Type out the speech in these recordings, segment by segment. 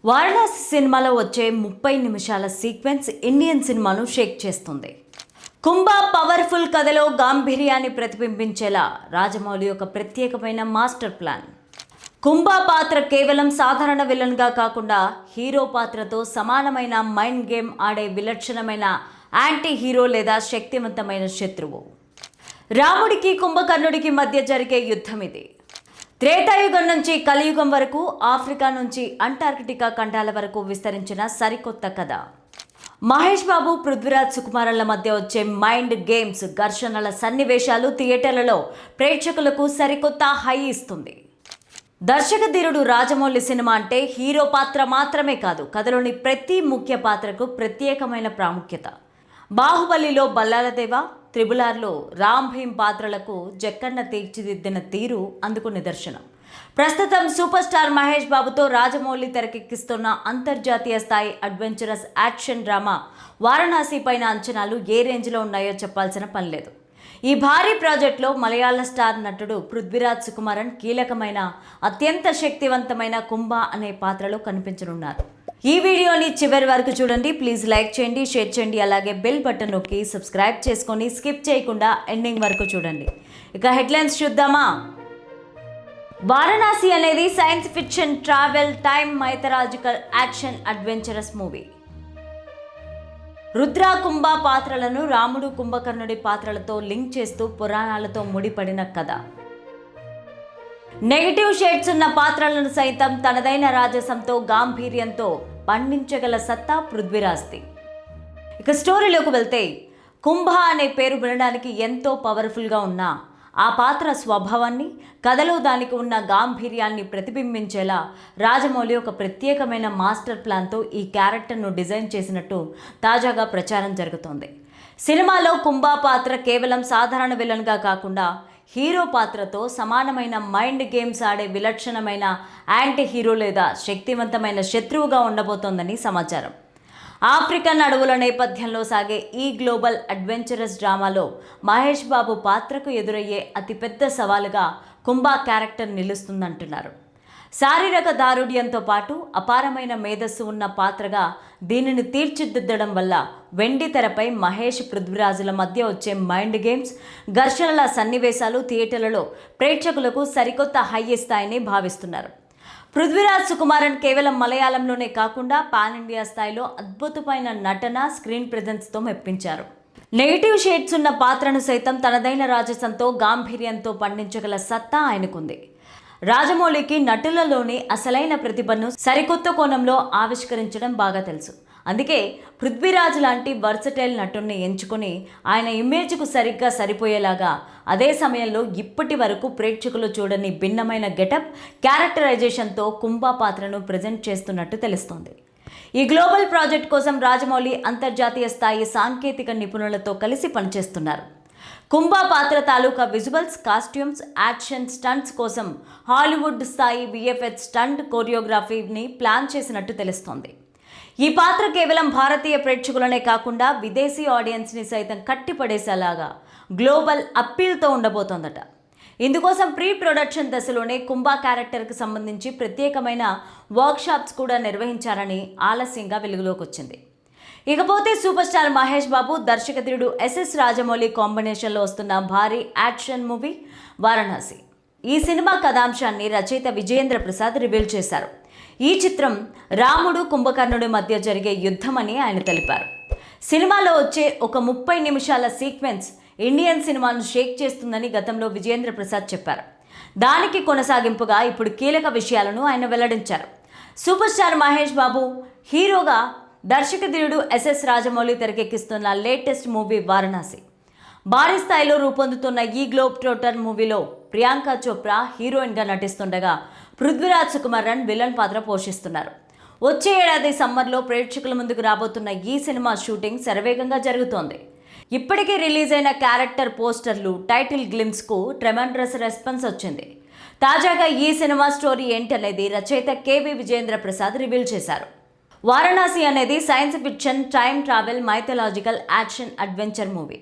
వారణాసి సినిమాలో వచ్చే 30 నిమిషాల సీక్వెన్స్ ఇండియన్ సినిమాను షేక్ చేస్తుంది. కుంభ పవర్ఫుల్ కథలో గాంభీర్యాన్ని ప్రతిబింబించేలా రాజమౌళి ఒక ప్రత్యేకమైన మాస్టర్ ప్లాన్. కుంభ పాత్ర కేవలం సాధారణ విలన్గా కాకుండా హీరో పాత్రతో సమానమైన మైండ్ గేమ్ ఆడే విలక్షణమైన యాంటీ హీరో లేదా శక్తివంతమైన శత్రువు. రాముడికి కుంభకర్ణుడికి మధ్య జరిగే యుద్ధం ఇది. త్రేతాయుగం నుంచి కలియుగం వరకు, ఆఫ్రికా నుంచి అంటార్కిటికా ఖండాల వరకు విస్తరించిన సరికొత్త కథ. మహేష్ బాబు, పృథ్వీరాజ్ సుకుమారన్ల మధ్య వచ్చే మైండ్ గేమ్స్, ఘర్షణల సన్నివేశాలు థియేటర్లలో ప్రేక్షకులకు సరికొత్త హై ఇస్తుంది. దర్శకధీరుడు రాజమౌళి సినిమా అంటే హీరో పాత్ర మాత్రమే కాదు, కథలోని ప్రతి ముఖ్య పాత్రకు ప్రత్యేకమైన ప్రాముఖ్యత. బాహుబలిలో బల్లాలదేవ, త్రిబులార్లో రామ్ భీమ్ పాత్రలకు జక్కన్న తీర్చిదిద్దిన తీరు అందుకు నిదర్శనం. ప్రస్తుతం సూపర్ స్టార్ మహేష్ బాబుతో రాజమౌళి తెరకెక్కిస్తున్న అంతర్జాతీయ స్థాయి అడ్వెంచరస్ యాక్షన్ డ్రామా వారణాసి పైన అంచనాలు ఏ రేంజ్లో ఉన్నాయో చెప్పాల్సిన పని లేదు. ఈ భారీ ప్రాజెక్టులో మలయాళ స్టార్ నటుడు పృథ్వీరాజ్ సుకుమారన్ కీలకమైన అత్యంత శక్తివంతమైన కుంభ అనే పాత్రలో కనిపించనున్నారు. ఈ వీడియోని చివరి వరకు చూడండి. ప్లీజ్ లైక్ చేయండి, షేర్ చేయండి, అలాగే బెల్ బటన్ నొక్కి సబ్స్క్రైబ్ చేసుకొని స్కిప్ చేయకుండా ఎండింగ్ వరకు చూడండి. ఇక హెడ్లైన్స్ చూద్దామా. వారణాసి అనేది science fiction, travel, time, mythological, action, adventurous movie. Rudra, Kumbha పాత్రలను రాముడు, కుంభకర్ణుడి పాత్రలతో లింక్ చేస్తూ పురాణాలతో ముడిపడిన కథ. నెగిటివ్ షేడ్స్ ఉన్న పాత్రలను సైతం తనదైన రాజసంతో, గాంభీర్యంతో పండించగల సత్తా పృథ్వీరాజ్ది. ఇక స్టోరీలోకి వెళ్తే, కుంభ అనే పేరు వినడానికి ఎంతో పవర్ఫుల్గా ఉన్నా ఆ పాత్ర స్వభావాన్ని, కథలో దానికి ఉన్న గాంభీర్యాన్ని ప్రతిబింబించేలా రాజమౌళి ఒక ప్రత్యేకమైన మాస్టర్ ప్లాన్తో ఈ క్యారెక్టర్ను డిజైన్ చేసినట్టు తాజాగా ప్రచారం జరుగుతోంది. సినిమాలో కుంభ పాత్ర కేవలం సాధారణ విలన్గా కాకుండా హీరో పాత్రతో సమానమైన మైండ్ గేమ్స్ ఆడే విలక్షణమైన యాంటీ హీరో లేదా శక్తివంతమైన శత్రువుగా ఉండబోతోందని సమాచారం. ఆఫ్రికన్ అడవుల నేపథ్యంలో సాగే ఈ గ్లోబల్ అడ్వెంచరస్ డ్రామాలో మహేష్ బాబు పాత్రకు ఎదురయ్యే అతిపెద్ద సవాలుగా కుంభ క్యారెక్టర్ నిలుస్తుందంటున్నారు. శారీరక దారుఢ్యంతో పాటు అపారమైన మేధస్సు ఉన్న పాత్రగా దీనిని తీర్చిదిద్దడం వల్ల వెండి తెరపై మహేష్, పృథ్వీరాజుల మధ్య వచ్చే మైండ్ గేమ్స్, ఘర్షణల సన్నివేశాలు థియేటర్లలో ప్రేక్షకులకు సరికొత్త హై ఇస్తాయని భావిస్తున్నారు. పృథ్వీరాజ్ సుకుమారన్ కేవలం మలయాళంలోనే కాకుండా పాన్ ఇండియా స్థాయిలో అద్భుతమైన నటన, స్క్రీన్ ప్రెజెన్స్తో మెప్పించారు. నెగిటివ్ షేడ్స్ ఉన్న పాత్రను సైతం తనదైన రాజసంతో, గాంభీర్యంతో పండించగల సత్తా ఆయనకుంది. రాజమౌళికి నటులలోని అసలైన ప్రతిభను సరికొత్త కోణంలో ఆవిష్కరించడం బాగా తెలుసు. అందుకే పృథ్వీరాజ్ లాంటి వర్సటైల్ నటుడిని ఎంచుకొని ఆయన ఇమేజ్కు సరిగ్గా సరిపోయేలాగా, అదే సమయంలో ఇప్పటి వరకు ప్రేక్షకులు చూడని భిన్నమైన గెటప్, క్యారెక్టరైజేషన్తో కుంభ పాత్రను ప్రజెంట్ చేస్తున్నట్టు తెలుస్తోంది. ఈ గ్లోబల్ ప్రాజెక్ట్ కోసం రాజమౌళి అంతర్జాతీయ స్థాయి సాంకేతిక నిపుణులతో కలిసి పనిచేస్తున్నారు. కుంభ పాత్ర తాలూకా విజువల్స్, కాస్ట్యూమ్స్, యాక్షన్ స్టంట్స్ కోసం హాలీవుడ్ స్థాయి విఎఫ్ఎక్స్ స్టంట్ కోరియోగ్రఫీని ప్లాన్ చేసినట్టు తెలుస్తోంది. ఈ పాత్ర కేవలం భారతీయ ప్రేక్షకులనే కాకుండా విదేశీ ఆడియన్స్ని సైతం కట్టిపడేసేలాగా గ్లోబల్ అప్పీల్తో ఉండబోతోందట. ఇందుకోసం ప్రీ ప్రొడక్షన్ దశలోనే కుంభ క్యారెక్టర్కి సంబంధించి ప్రత్యేకమైన వర్క్షాప్స్ కూడా నిర్వహించారని ఆలస్యంగా వెలుగులోకి వచ్చింది. ఇకపోతే సూపర్ స్టార్ మహేష్ బాబు, దర్శకధీరుడు ఎస్ఎస్ రాజమౌళి కాంబినేషన్లో వస్తున్న భారీ యాక్షన్ మూవీ వారణాసి. ఈ సినిమా కథాంశాన్ని రచయిత విజయేంద్ర ప్రసాద్ రివీల్ చేశారు. ఈ చిత్రం రాముడు, కుంభకర్ణుడి మధ్య జరిగే యుద్ధం అని ఆయన తెలిపారు. సినిమాలో వచ్చే ఒక 30 నిమిషాల సీక్వెన్స్ ఇండియన్ సినిమాను షేక్ చేస్తుందని గతంలో విజయేంద్ర ప్రసాద్ చెప్పారు. దానికి కొనసాగింపుగా ఇప్పుడు కీలక విషయాలను ఆయన వెల్లడించారు. సూపర్ స్టార్ మహేష్ బాబు హీరోగా దర్శకధీరుడు ఎస్ఎస్ రాజమౌళి తెరకెక్కిస్తున్న లేటెస్ట్ మూవీ వారణాసి. భారీ స్థాయిలో రూపొందుతున్న ఈ గ్లోబ్ ట్రోటర్ మూవీలో ప్రియాంక చోప్రా హీరోయిన్గా నటిస్తుండగా పృథ్వీరాజ్ సుకుమారన్ విలన్ పాత్ర పోషిస్తున్నారు. వచ్చే ఏడాది సమ్మర్లో ప్రేక్షకుల ముందుకు రాబోతున్న ఈ సినిమా షూటింగ్ శరవేగంగా జరుగుతోంది. ఇప్పటికే రిలీజ్ అయిన క్యారెక్టర్ పోస్టర్లు, టైటిల్ గ్లిమ్స్కు ట్రెమెండరస్ రెస్పాన్స్ వచ్చింది. తాజాగా ఈ సినిమా స్టోరీ ఏంటనేది రచయిత కేవి విజయేంద్ర ప్రసాద్ రివీల్ చేశారు. వారణాసి అనేది science fiction, time travel, mythological, action, adventure movie.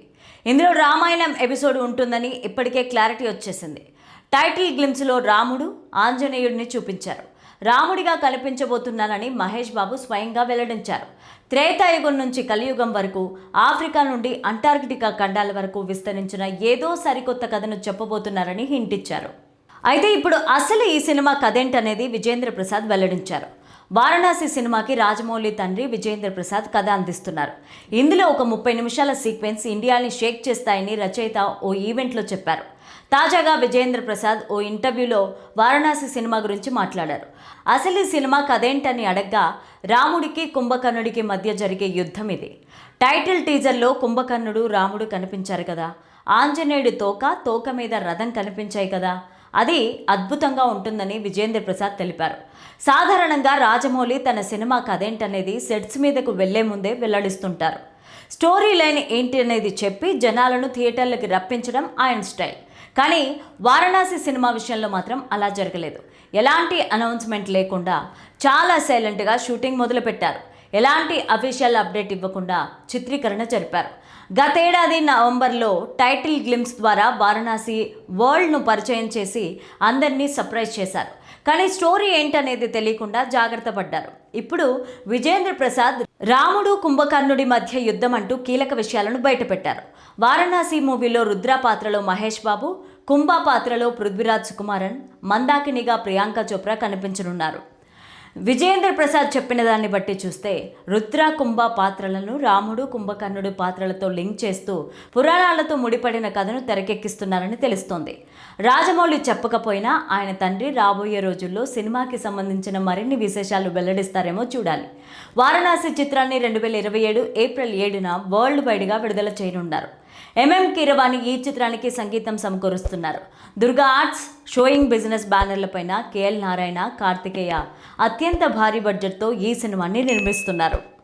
ఇందులో రామాయణం ఎపిసోడ్ ఉంటుందని ఇప్పటికే క్లారిటీ వచ్చేసింది. టైటిల్ గ్లిమ్స్లో రాముడు, ఆంజనేయుడిని చూపించారు. రాముడిగా కనిపించబోతున్నానని మహేష్ బాబు స్వయంగా వెల్లడించారు. త్రేతాయుగం నుంచి కలియుగం వరకు, ఆఫ్రికా నుండి అంటార్కిటికా ఖండాల వరకు విస్తరించిన ఏదో సరికొత్త కథను చెప్పబోతున్నారని హింట్ ఇచ్చారు. అయితే ఇప్పుడు అసలు ఈ సినిమా కథేంటనేది విజేంద్ర ప్రసాద్ వెల్లడించారు. వారణాసి సినిమాకి రాజమౌళి తండ్రి విజేంద్ర ప్రసాద్ కథ అందిస్తున్నారు. ఇందులో ఒక 30 నిమిషాల సీక్వెన్స్ ఇండియాని షేక్ చేస్తాయని రచయిత ఓ ఈవెంట్లో చెప్పారు. తాజాగా విజేంద్ర ప్రసాద్ ఓ ఇంటర్వ్యూలో వారణాసి సినిమా గురించి మాట్లాడారు. అసలు ఈ సినిమా కథేంటని అడగ్గా, రాముడికి కుంభకర్ణుడికి మధ్య జరిగే యుద్ధం ఇది. టైటిల్ టీజర్లో కుంభకర్ణుడు రాముడు కనిపించారు కదా, ఆంజనేయుడి తోక మీద రథం కనిపించాయి కదా, అది అద్భుతంగా ఉంటుందని విజేంద్ర ప్రసాద్ తెలిపారు. సాధారణంగా రాజమౌళి తన సినిమా కథేంటనేది సెట్స్ మీదకు వెళ్లే ముందే వెల్లడిస్తుంటారు. స్టోరీ లైన్ ఏంటి అనేది చెప్పి జనాలను థియేటర్లకి రప్పించడం ఆయన స్టైల్. కానీ వారణాసి సినిమా విషయంలో మాత్రం అలా జరగలేదు. ఎలాంటి అనౌన్స్మెంట్ లేకుండా చాలా సైలెంట్గా షూటింగ్ మొదలుపెట్టారు. ఎలాంటి అఫీషియల్ అప్డేట్ ఇవ్వకుండా చిత్రీకరణ జరిపారు. గతేడాది నవంబర్లో టైటిల్ గ్లిమ్స్ ద్వారా వారణాసి వరల్డ్ను పరిచయం చేసి అందరినీ సర్ప్రైజ్ చేశారు. కానీ స్టోరీ ఏంటనేది తెలియకుండా జాగ్రత్త పడ్డారు. ఇప్పుడు విజేంద్ర ప్రసాద్ రాముడు కుంభకర్ణుడి మధ్య యుద్ధం అంటూ కీలక విషయాలను బయటపెట్టారు. వారణాసి మూవీలో రుద్ర పాత్రలో మహేష్ బాబు, కుంభ పాత్రలో పృథ్వీరాజ్ సుకుమారన్, మందాకినిగా ప్రియాంక చోప్రా కనిపించనున్నారు. విజయేంద్ర ప్రసాద్ చెప్పిన దాన్ని బట్టి చూస్తే రుద్ర కుంభ పాత్రలను రాముడు కుంభకర్ణుడు పాత్రలతో లింక్ చేస్తూ పురాణాలతో ముడిపడిన కథను తెరకెక్కిస్తున్నారని తెలుస్తోంది. రాజమౌళి చెప్పకపోయినా ఆయన తండ్రి రాబోయే రోజుల్లో సినిమాకి సంబంధించిన మరిన్ని విశేషాలు వెల్లడిస్తారేమో చూడాలి. వారణాసి చిత్రాన్ని 2027 ఏప్రిల్ 7న వరల్డ్ వైడ్గా విడుదల చేయనున్నారు. ఎంఎం కీరవాణి ఈ చిత్రానికి సంగీతం సమకూరుస్తున్నారు. దుర్గా ఆర్ట్స్, షోయింగ్ బిజినెస్ బ్యానర్లపైన కేఎల్ నారాయణ, కార్తికేయ అత్యంత భారీ బడ్జెట్తో ఈ సినిమాని నిర్మిస్తున్నారు.